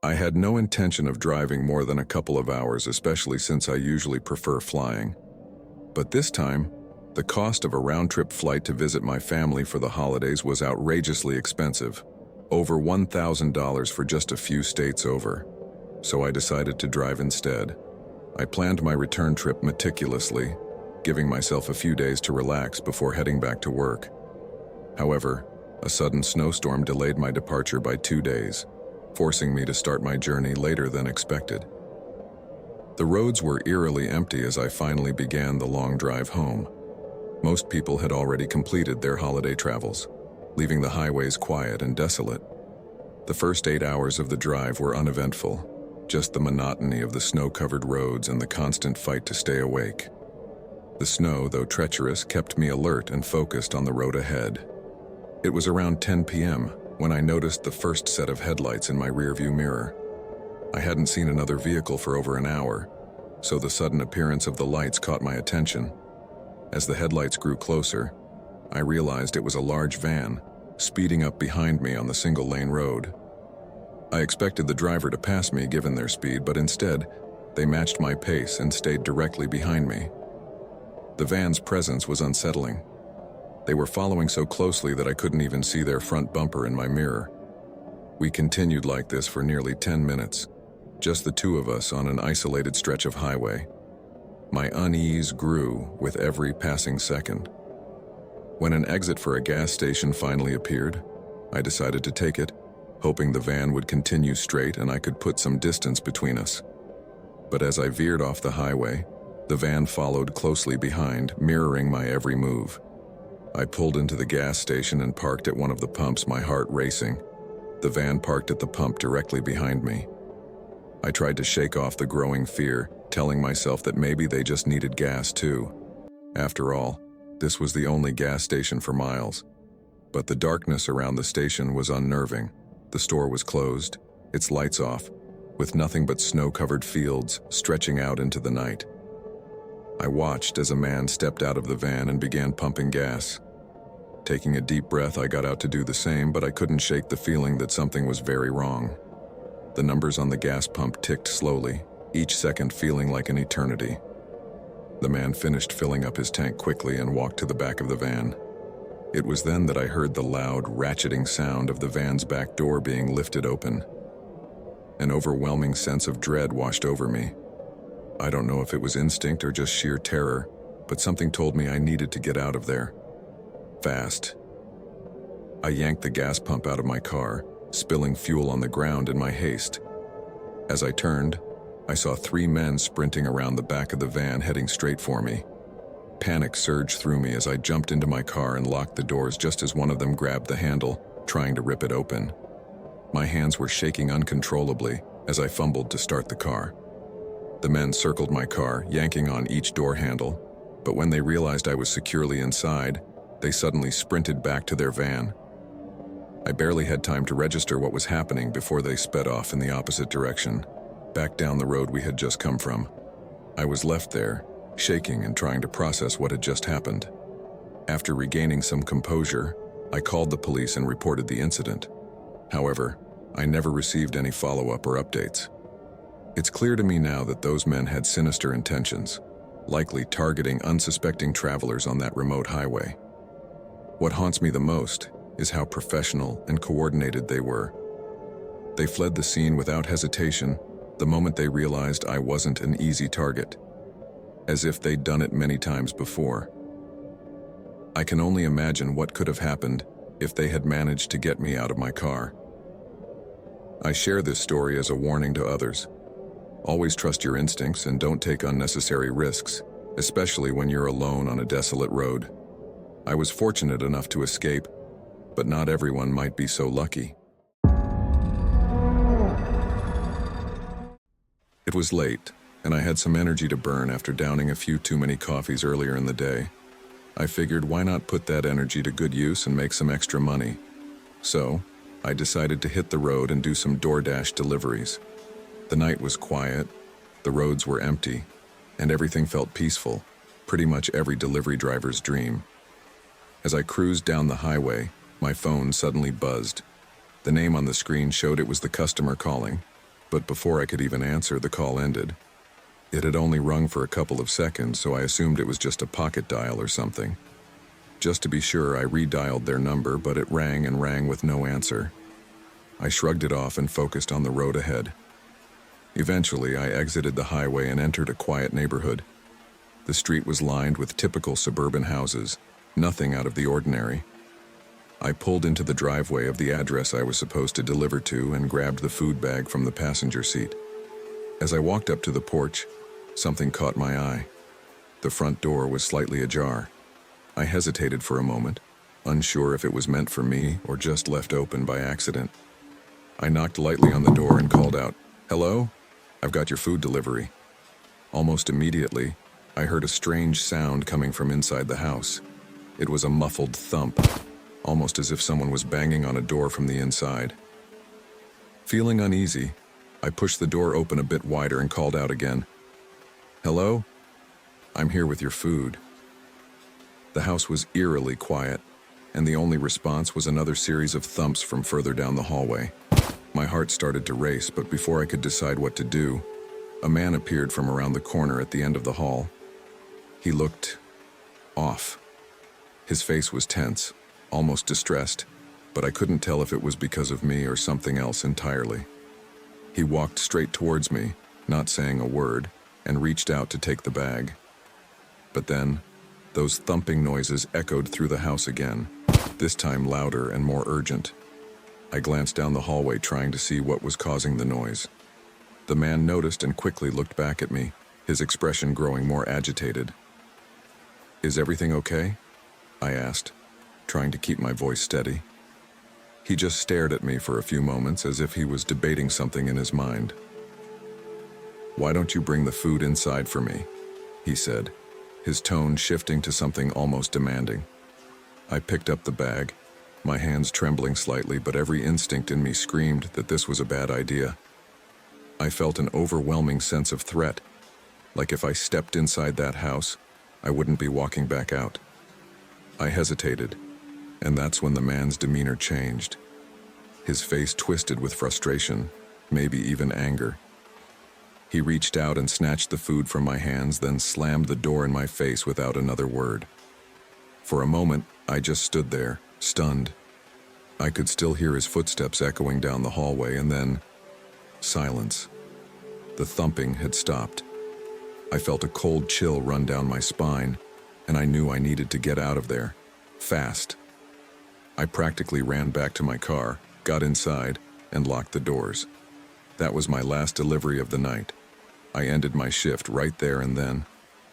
I had no intention of driving more than a couple of hours, especially since I usually prefer flying. But this time, the cost of a round-trip flight to visit my family for the holidays was outrageously expensive, over $1,000 for just a few states over. So I decided to drive instead. I planned my return trip meticulously, giving myself a few days to relax before heading back to work. However, a sudden snowstorm delayed my departure by 2 days, forcing me to start my journey later than expected. The roads were eerily empty as I finally began the long drive home. Most people had already completed their holiday travels, leaving the highways quiet and desolate. The first 8 hours of the drive were uneventful, just the monotony of the snow-covered roads and the constant fight to stay awake. The snow, though treacherous, kept me alert and focused on the road ahead. It was around 10 p.m. when I noticed the first set of headlights in my rearview mirror. I hadn't seen another vehicle for over an hour, so the sudden appearance of the lights caught my attention. As the headlights grew closer, I realized it was a large van, speeding up behind me on the single-lane road. I expected the driver to pass me given their speed, but instead, they matched my pace and stayed directly behind me. The van's presence was unsettling. They were following so closely that I couldn't even see their front bumper in my mirror. We continued like this for nearly 10 minutes, just the two of us on an isolated stretch of highway. My unease grew with every passing second. When an exit for a gas station finally appeared, I decided to take it, hoping the van would continue straight and I could put some distance between us. But as I veered off the highway, the van followed closely behind, mirroring my every move. I pulled into the gas station and parked at one of the pumps, my heart racing. The van parked at the pump directly behind me. I tried to shake off the growing fear, telling myself that maybe they just needed gas too. After all, this was the only gas station for miles. But the darkness around the station was unnerving. The store was closed, its lights off, with nothing but snow-covered fields stretching out into the night. I watched as a man stepped out of the van and began pumping gas. Taking a deep breath, I got out to do the same, but I couldn't shake the feeling that something was very wrong. The numbers on the gas pump ticked slowly, each second feeling like an eternity. The man finished filling up his tank quickly and walked to the back of the van. It was then that I heard the loud, ratcheting sound of the van's back door being lifted open. An overwhelming sense of dread washed over me. I don't know if it was instinct or just sheer terror, but something told me I needed to get out of there. Fast. I yanked the gas pump out of my car, spilling fuel on the ground in my haste. As I turned, I saw 3 men sprinting around the back of the van heading straight for me. Panic surged through me as I jumped into my car and locked the doors just as one of them grabbed the handle, trying to rip it open. My hands were shaking uncontrollably as I fumbled to start the car. The men circled my car, yanking on each door handle, but when they realized I was securely inside, they suddenly sprinted back to their van. I barely had time to register what was happening before they sped off in the opposite direction, back down the road we had just come from. I was left there, shaking and trying to process what had just happened. After regaining some composure, I called the police and reported the incident. However, I never received any follow-up or updates. It's clear to me now that those men had sinister intentions, likely targeting unsuspecting travelers on that remote highway. What haunts me the most is how professional and coordinated they were. They fled the scene without hesitation the moment they realized I wasn't an easy target, as if they'd done it many times before. I can only imagine what could have happened if they had managed to get me out of my car. I share this story as a warning to others. Always trust your instincts and don't take unnecessary risks, especially when you're alone on a desolate road. I was fortunate enough to escape, but not everyone might be so lucky. It was late, and I had some energy to burn after downing a few too many coffees earlier in the day. I figured why not put that energy to good use and make some extra money. So, I decided to hit the road and do some DoorDash deliveries. The night was quiet, the roads were empty, and everything felt peaceful, pretty much every delivery driver's dream. As I cruised down the highway, my phone suddenly buzzed. The name on the screen showed it was the customer calling. But before I could even answer, the call ended. It had only rung for a couple of seconds, so I assumed it was just a pocket dial or something. Just to be sure, I redialed their number, but it rang and rang with no answer. I shrugged it off and focused on the road ahead. Eventually, I exited the highway and entered a quiet neighborhood. The street was lined with typical suburban houses, nothing out of the ordinary. I pulled into the driveway of the address I was supposed to deliver to and grabbed the food bag from the passenger seat. As I walked up to the porch, something caught my eye. The front door was slightly ajar. I hesitated for a moment, unsure if it was meant for me or just left open by accident. I knocked lightly on the door and called out, "Hello? I've got your food delivery." Almost immediately, I heard a strange sound coming from inside the house. It was a muffled thump, almost as if someone was banging on a door from the inside. Feeling uneasy, I pushed the door open a bit wider and called out again, "Hello? I'm here with your food." The house was eerily quiet, and the only response was another series of thumps from further down the hallway. My heart started to race, but before I could decide what to do, a man appeared from around the corner at the end of the hall. He looked off. His face was tense, almost distressed, but I couldn't tell if it was because of me or something else entirely. He walked straight towards me, not saying a word, and reached out to take the bag. But then, those thumping noises echoed through the house again, this time louder and more urgent. I glanced down the hallway trying to see what was causing the noise. The man noticed and quickly looked back at me, his expression growing more agitated. "Is everything okay?" I asked, trying to keep my voice steady. He just stared at me for a few moments as if he was debating something in his mind. "Why don't you bring the food inside for me?" he said, his tone shifting to something almost demanding. I picked up the bag, my hands trembling slightly, but every instinct in me screamed that this was a bad idea. I felt an overwhelming sense of threat, like if I stepped inside that house, I wouldn't be walking back out. I hesitated, and that's when the man's demeanor changed. His face twisted with frustration, maybe even anger. He reached out and snatched the food from my hands, then slammed the door in my face without another word. For a moment, I just stood there, stunned. I could still hear his footsteps echoing down the hallway, and then silence. The thumping had stopped. I felt a cold chill run down my spine, and I knew I needed to get out of there, fast. I practically ran back to my car, got inside, and locked the doors. That was my last delivery of the night. I ended my shift right there and then,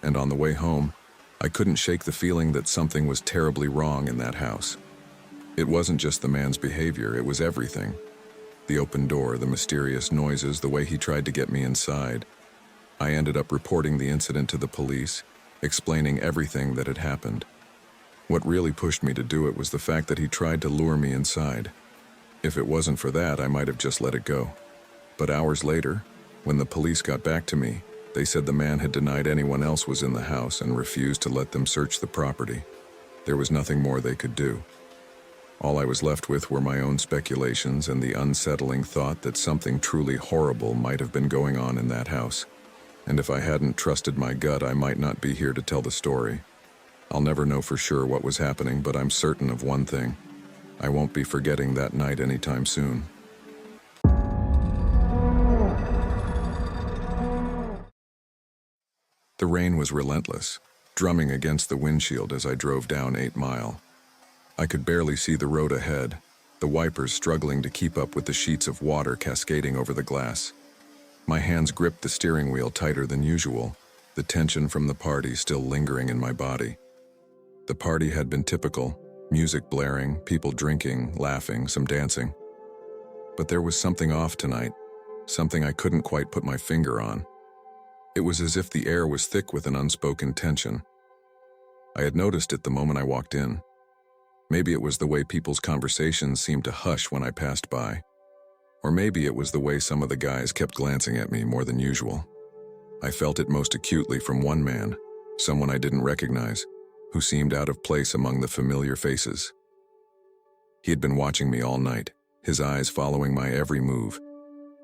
and on the way home, I couldn't shake the feeling that something was terribly wrong in that house. It wasn't just the man's behavior, it was everything. The open door, the mysterious noises, the way he tried to get me inside. I ended up reporting the incident to the police, explaining everything that had happened. What really pushed me to do it was the fact that he tried to lure me inside. If it wasn't for that, I might have just let it go. But hours later, when the police got back to me, they said the man had denied anyone else was in the house and refused to let them search the property. There was nothing more they could do. All I was left with were my own speculations and the unsettling thought that something truly horrible might have been going on in that house. And if I hadn't trusted my gut, I might not be here to tell the story. I'll never know for sure what was happening, but I'm certain of one thing. I won't be forgetting that night anytime soon. The rain was relentless, drumming against the windshield as I drove down 8 Mile. I could barely see the road ahead, the wipers struggling to keep up with the sheets of water cascading over the glass. My hands gripped the steering wheel tighter than usual, the tension from the party still lingering in my body. The party had been typical, music blaring, people drinking, laughing, some dancing. But there was something off tonight, something I couldn't quite put my finger on. It was as if the air was thick with an unspoken tension. I had noticed it the moment I walked in. Maybe it was the way people's conversations seemed to hush when I passed by. Or maybe it was the way some of the guys kept glancing at me more than usual. I felt it most acutely from one man, someone I didn't recognize, who seemed out of place among the familiar faces. He had been watching me all night, his eyes following my every move.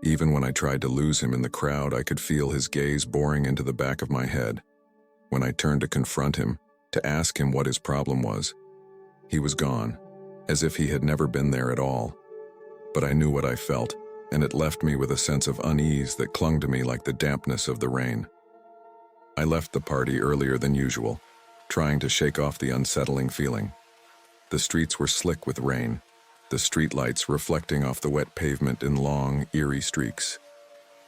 Even when I tried to lose him in the crowd, I could feel his gaze boring into the back of my head. When I turned to confront him, to ask him what his problem was, he was gone, as if he had never been there at all. But I knew what I felt, and it left me with a sense of unease that clung to me like the dampness of the rain. I left the party earlier than usual, trying to shake off the unsettling feeling. The streets were slick with rain, the streetlights reflecting off the wet pavement in long, eerie streaks.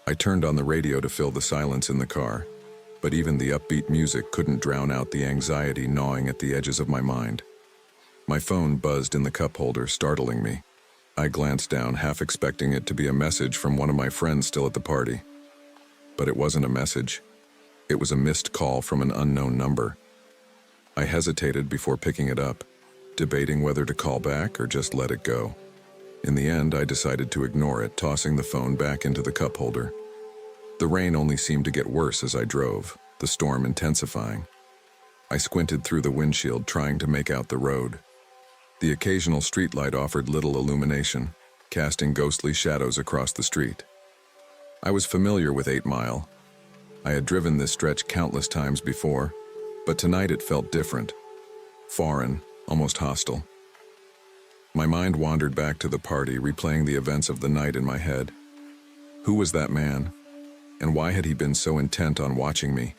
I turned on the radio to fill the silence in the car, but even the upbeat music couldn't drown out the anxiety gnawing at the edges of my mind. My phone buzzed in the cup holder, startling me. I glanced down, half expecting it to be a message from one of my friends still at the party. But it wasn't a message. It was a missed call from an unknown number. I hesitated before picking it up, debating whether to call back or just let it go. In the end, I decided to ignore it, tossing the phone back into the cup holder. The rain only seemed to get worse as I drove, the storm intensifying. I squinted through the windshield, trying to make out the road. The occasional streetlight offered little illumination, casting ghostly shadows across the street. I was familiar with 8 Mile. I had driven this stretch countless times before, but tonight it felt different, foreign, almost hostile. My mind wandered back to the party, replaying the events of the night in my head. Who was that man? And why had he been so intent on watching me?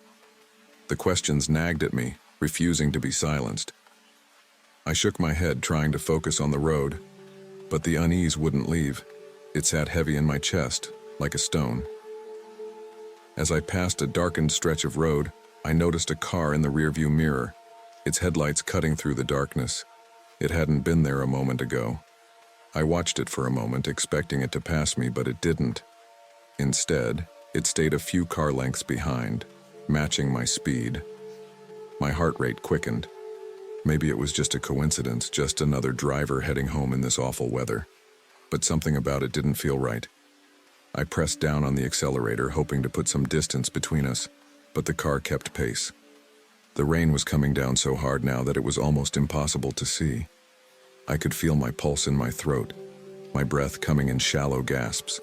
The questions nagged at me, refusing to be silenced. I shook my head, trying to focus on the road, but the unease wouldn't leave. It sat heavy in my chest, like a stone. As I passed a darkened stretch of road, I noticed a car in the rearview mirror, its headlights cutting through the darkness. It hadn't been there a moment ago. I watched it for a moment, expecting it to pass me, but it didn't. Instead, it stayed a few car lengths behind, matching my speed. My heart rate quickened. Maybe it was just a coincidence, just another driver heading home in this awful weather. But something about it didn't feel right. I pressed down on the accelerator, hoping to put some distance between us, but the car kept pace. The rain was coming down so hard now that it was almost impossible to see. I could feel my pulse in my throat, my breath coming in shallow gasps.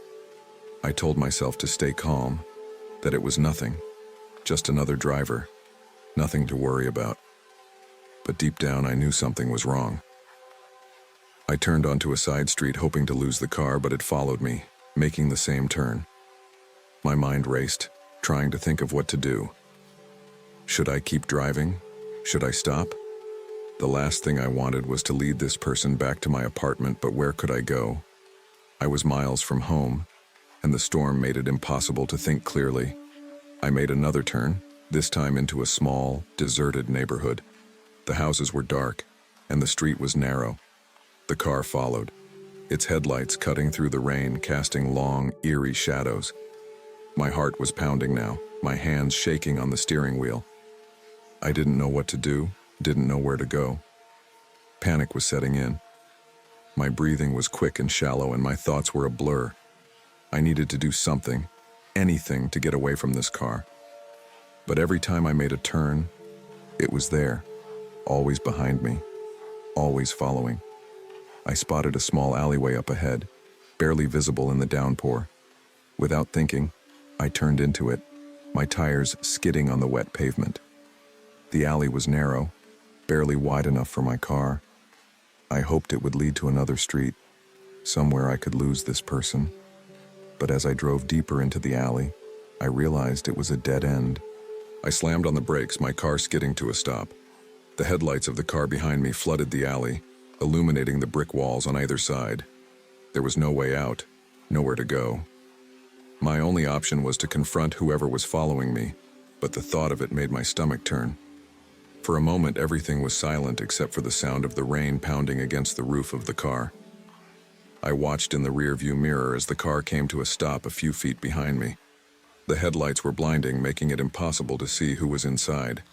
I told myself to stay calm, that it was nothing, just another driver, nothing to worry about. But deep down I knew something was wrong. I turned onto a side street, hoping to lose the car, but it followed me, making the same turn. My mind raced, trying to think of what to do. Should I keep driving? Should I stop? The last thing I wanted was to lead this person back to my apartment, but where could I go? I was miles from home, and the storm made it impossible to think clearly. I made another turn, this time into a small, deserted neighborhood. The houses were dark, and the street was narrow. The car followed, its headlights cutting through the rain, casting long, eerie shadows. My heart was pounding now, my hands shaking on the steering wheel. I didn't know what to do, didn't know where to go. Panic was setting in. My breathing was quick and shallow, and my thoughts were a blur. I needed to do something, anything, to get away from this car. But every time I made a turn, it was there, always behind me, always following. I spotted a small alleyway up ahead, barely visible in the downpour. Without thinking, I turned into it, my tires skidding on the wet pavement. The alley was narrow, barely wide enough for my car. I hoped it would lead to another street, somewhere I could lose this person. But as I drove deeper into the alley, I realized it was a dead end. I slammed on the brakes, my car skidding to a stop. The headlights of the car behind me flooded the alley, illuminating the brick walls on either side. There was no way out, nowhere to go. My only option was to confront whoever was following me, but the thought of it made my stomach turn. For a moment, everything was silent except for the sound of the rain pounding against the roof of the car. I watched in the rearview mirror as the car came to a stop a few feet behind me. The headlights were blinding, making it impossible to see who was inside.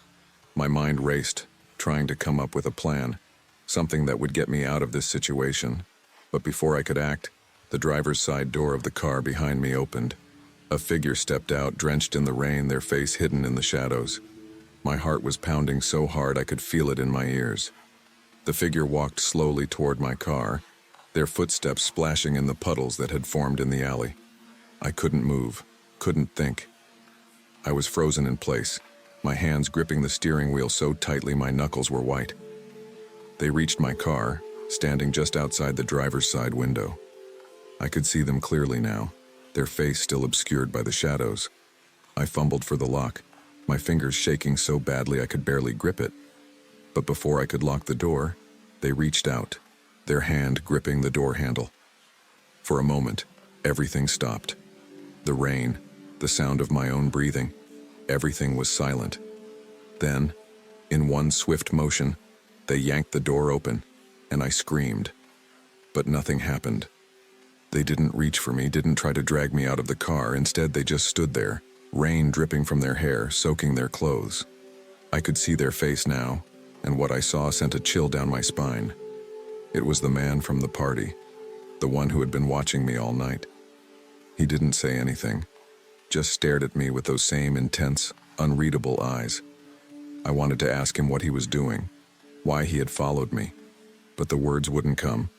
My mind raced, trying to come up with a plan, something that would get me out of this situation. But before I could act, the driver's side door of the car behind me opened. A figure stepped out, drenched in the rain, their face hidden in the shadows. My heart was pounding so hard I could feel it in my ears. The figure walked slowly toward my car, their footsteps splashing in the puddles that had formed in the alley. I couldn't move, couldn't think. I was frozen in place, my hands gripping the steering wheel so tightly my knuckles were white. They reached my car, standing just outside the driver's side window. I could see them clearly now, their face still obscured by the shadows. I fumbled for the lock, my fingers shaking so badly I could barely grip it. But before I could lock the door, they reached out, their hand gripping the door handle. For a moment, everything stopped. The rain, the sound of my own breathing, everything was silent. Then, in one swift motion, they yanked the door open, and I screamed. But nothing happened. They didn't reach for me, didn't try to drag me out of the car. Instead, they just stood there, rain dripping from their hair, soaking their clothes. I could see their face now, and what I saw sent a chill down my spine. It was the man from the party, the one who had been watching me all night. He didn't say anything, just stared at me with those same intense, unreadable eyes. I wanted to ask him what he was doing, why he had followed me, but the words wouldn't come.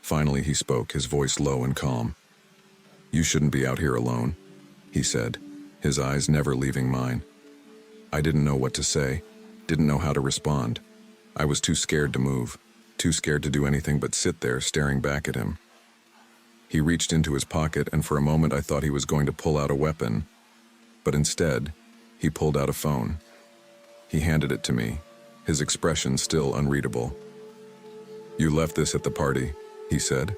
Finally he spoke, his voice low and calm. "You shouldn't be out here alone," he said, his eyes never leaving mine. I didn't know what to say, didn't know how to respond. I was too scared to move, too scared to do anything but sit there staring back at him. He reached into his pocket, and for a moment I thought he was going to pull out a weapon, but instead, he pulled out a phone. He handed it to me, his expression still unreadable. "You left this at the party," he said.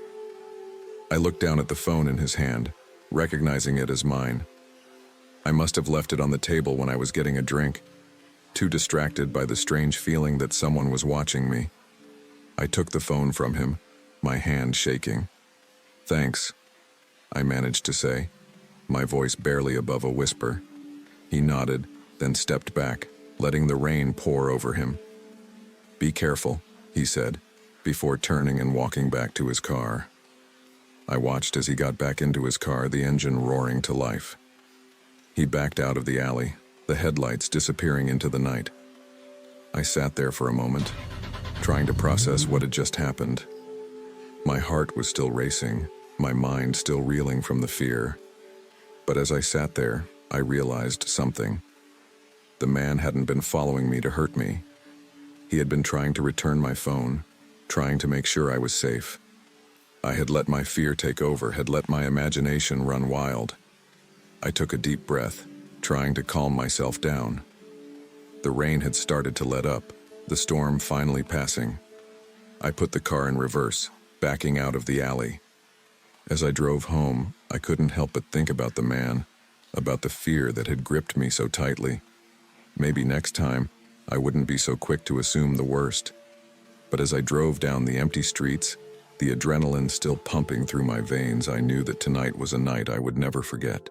I looked down at the phone in his hand, recognizing it as mine. I must have left it on the table when I was getting a drink, too distracted by the strange feeling that someone was watching me. I took the phone from him, my hand shaking. "Thanks," I managed to say, my voice barely above a whisper. He nodded, then stepped back, letting the rain pour over him. "Be careful," he said, before turning and walking back to his car. I watched as he got back into his car, the engine roaring to life. He backed out of the alley, the headlights disappearing into the night. I sat there for a moment, trying to process what had just happened. My heart was still racing, my mind still reeling from the fear. But as I sat there, I realized something. The man hadn't been following me to hurt me. He had been trying to return my phone, trying to make sure I was safe. I had let my fear take over, had let my imagination run wild. I took a deep breath, trying to calm myself down. The rain had started to let up, the storm finally passing. I put the car in reverse, backing out of the alley. As I drove home, I couldn't help but think about the man, about the fear that had gripped me so tightly. Maybe next time, I wouldn't be so quick to assume the worst. But as I drove down the empty streets, the adrenaline still pumping through my veins, I knew that tonight was a night I would never forget.